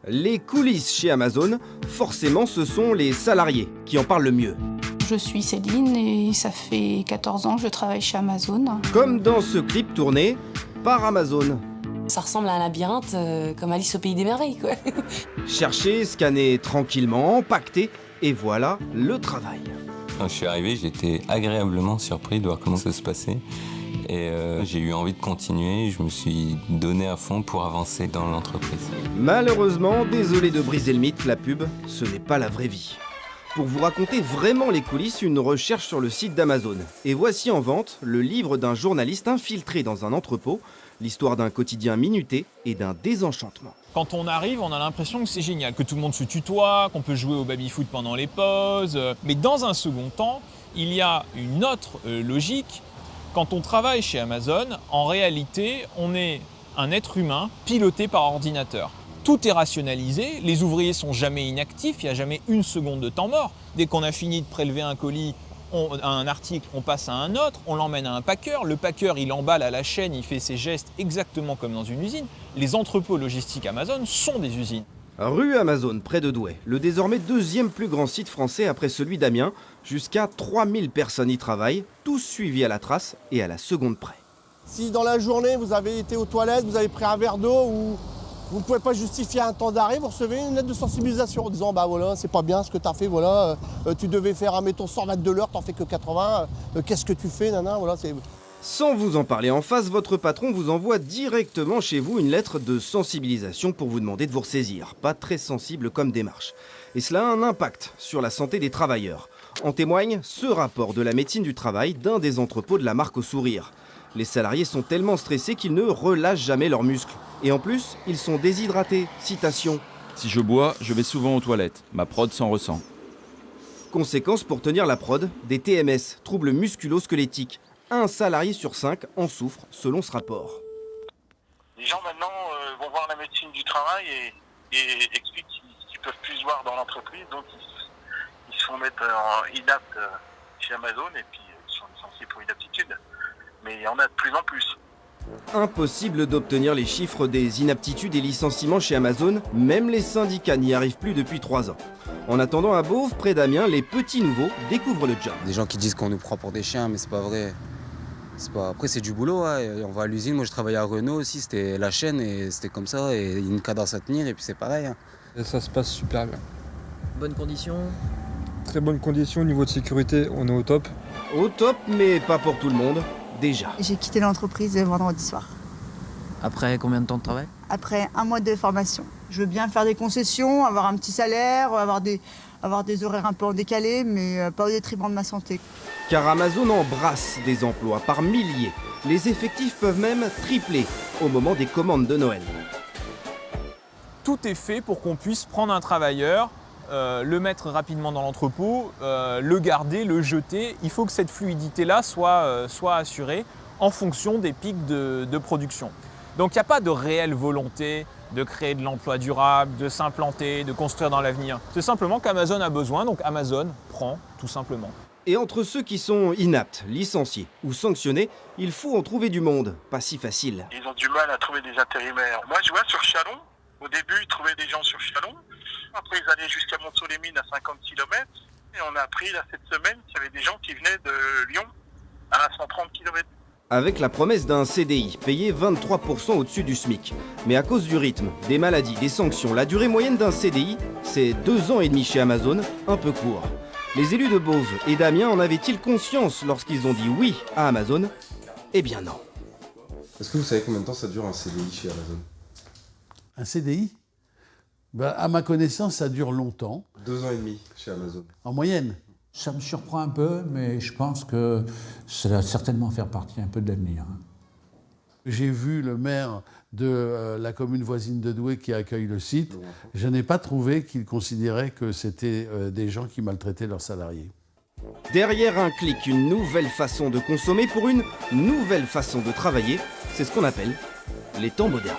Les coulisses chez Amazon, forcément ce sont les salariés qui en parlent le mieux. Je suis Céline et ça fait 14 ans que je travaille chez Amazon. Comme dans ce clip tourné par Amazon. Ça ressemble à un labyrinthe, comme Alice au pays des merveilles, quoi. Chercher, scanner tranquillement, empaqueter, et voilà le travail. Quand je suis arrivé, j'étais agréablement surpris de voir comment ça se passait. Et j'ai eu envie de continuer, je me suis donné à fond pour avancer dans l'entreprise. Malheureusement, désolé de briser le mythe, la pub, ce n'est pas la vraie vie. Pour vous raconter vraiment les coulisses, une recherche sur le site d'Amazon. Et voici en vente le livre d'un journaliste infiltré dans un entrepôt, l'histoire d'un quotidien minuté et d'un désenchantement. Quand on arrive, on a l'impression que c'est génial, que tout le monde se tutoie, qu'on peut jouer au baby-foot pendant les pauses. Mais dans un second temps, il y a une autre logique. Quand on travaille chez Amazon, en réalité, on est un être humain piloté par ordinateur. Tout est rationalisé, les ouvriers sont jamais inactifs, il n'y a jamais une seconde de temps mort. Dès qu'on a fini de prélever un colis, un article, on passe à un autre, on l'emmène à un packer. Le packer, il emballe à la chaîne, il fait ses gestes exactement comme dans une usine. Les entrepôts logistiques Amazon sont des usines. Rue Amazon, près de Douai, le désormais deuxième plus grand site français après celui d'Amiens. Jusqu'à 3000 personnes y travaillent, tous suivis à la trace et à la seconde près. Si dans la journée vous avez été aux toilettes, vous avez pris un verre d'eau ou vous ne pouvez pas justifier un temps d'arrêt, vous recevez une lettre de sensibilisation en disant bah voilà, c'est pas bien ce que tu as fait, voilà, tu devais faire, admettons, 120 de l'heure, t'en fais que 80, qu'est-ce que tu fais, nana, voilà, c'est... Sans vous en parler en face, votre patron vous envoie directement chez vous une lettre de sensibilisation pour vous demander de vous ressaisir. Pas très sensible comme démarche. Et cela a un impact sur la santé des travailleurs. En témoigne ce rapport de la médecine du travail d'un des entrepôts de la marque au sourire. Les salariés sont tellement stressés qu'ils ne relâchent jamais leurs muscles. Et en plus, ils sont déshydratés. Citation. Si je bois, je vais souvent aux toilettes. Ma prod s'en ressent. Conséquence pour tenir la prod, des TMS, troubles musculo-squelettiques. Un salarié sur 5 en souffre, selon ce rapport. Les gens maintenant vont voir la médecine du travail et expliquent qu'ils ne peuvent plus se voir dans l'entreprise, donc ils se font mettre en inapte chez Amazon et puis ils sont licenciés pour inaptitude. Mais il y en a de plus en plus. Impossible d'obtenir les chiffres des inaptitudes et licenciements chez Amazon, même les syndicats n'y arrivent plus depuis 3 ans. En attendant à Beauvais, près d'Amiens, les petits nouveaux découvrent le job. Des gens qui disent qu'on nous prend pour des chiens, mais c'est pas vrai. Après, c'est du boulot, hein. On va à l'usine. Moi, je travaillais à Renault aussi, c'était la chaîne et c'était comme ça. Et il y a une cadence à tenir et puis c'est pareil. Hein. Et ça se passe super bien. Bonnes conditions. Très bonnes conditions au niveau de sécurité, on est au top. Au top, mais pas pour tout le monde, déjà. J'ai quitté l'entreprise vendredi soir. Après combien de temps de travail? Après 1 mois de formation. Je veux bien faire des concessions, avoir un petit salaire, avoir des horaires un peu en décalé, mais pas au détriment de ma santé. Car Amazon embrasse des emplois par milliers. Les effectifs peuvent même tripler au moment des commandes de Noël. Tout est fait pour qu'on puisse prendre un travailleur, le mettre rapidement dans l'entrepôt, le garder, le jeter. Il faut que cette fluidité-là soit assurée en fonction des pics de production. Donc il n'y a pas de réelle volonté de créer de l'emploi durable, de s'implanter, de construire dans l'avenir. C'est simplement qu'Amazon a besoin, donc Amazon prend tout simplement. Et entre ceux qui sont inaptes, licenciés ou sanctionnés, il faut en trouver du monde. Pas si facile. Ils ont du mal à trouver des intérimaires. Moi, je vois sur Chalon, au début, ils trouvaient des gens sur Chalon. Après, ils allaient jusqu'à Monceau-les-Mines à 50 km. Et on a appris là, cette semaine qu'il y avait des gens qui venaient de Lyon à 130 km. Avec la promesse d'un CDI payé 23% au-dessus du SMIC. Mais à cause du rythme, des maladies, des sanctions, la durée moyenne d'un CDI, c'est 2 ans et demi chez Amazon, un peu court. Les élus de Beauvais et d'Amiens en avaient-ils conscience lorsqu'ils ont dit oui à Amazon? Eh bien non. Est-ce que vous savez combien de temps ça dure un CDI chez Amazon? Un CDI? À ma connaissance, ça dure longtemps. 2 ans et demi chez Amazon. En moyenne. Ça me surprend un peu, mais je pense que ça va certainement faire partie un peu de l'avenir. J'ai vu le maire de la commune voisine de Douai qui accueille le site. Je n'ai pas trouvé qu'il considérait que c'était des gens qui maltraitaient leurs salariés. Derrière un clic, une nouvelle façon de consommer pour une nouvelle façon de travailler, c'est ce qu'on appelle les temps modernes.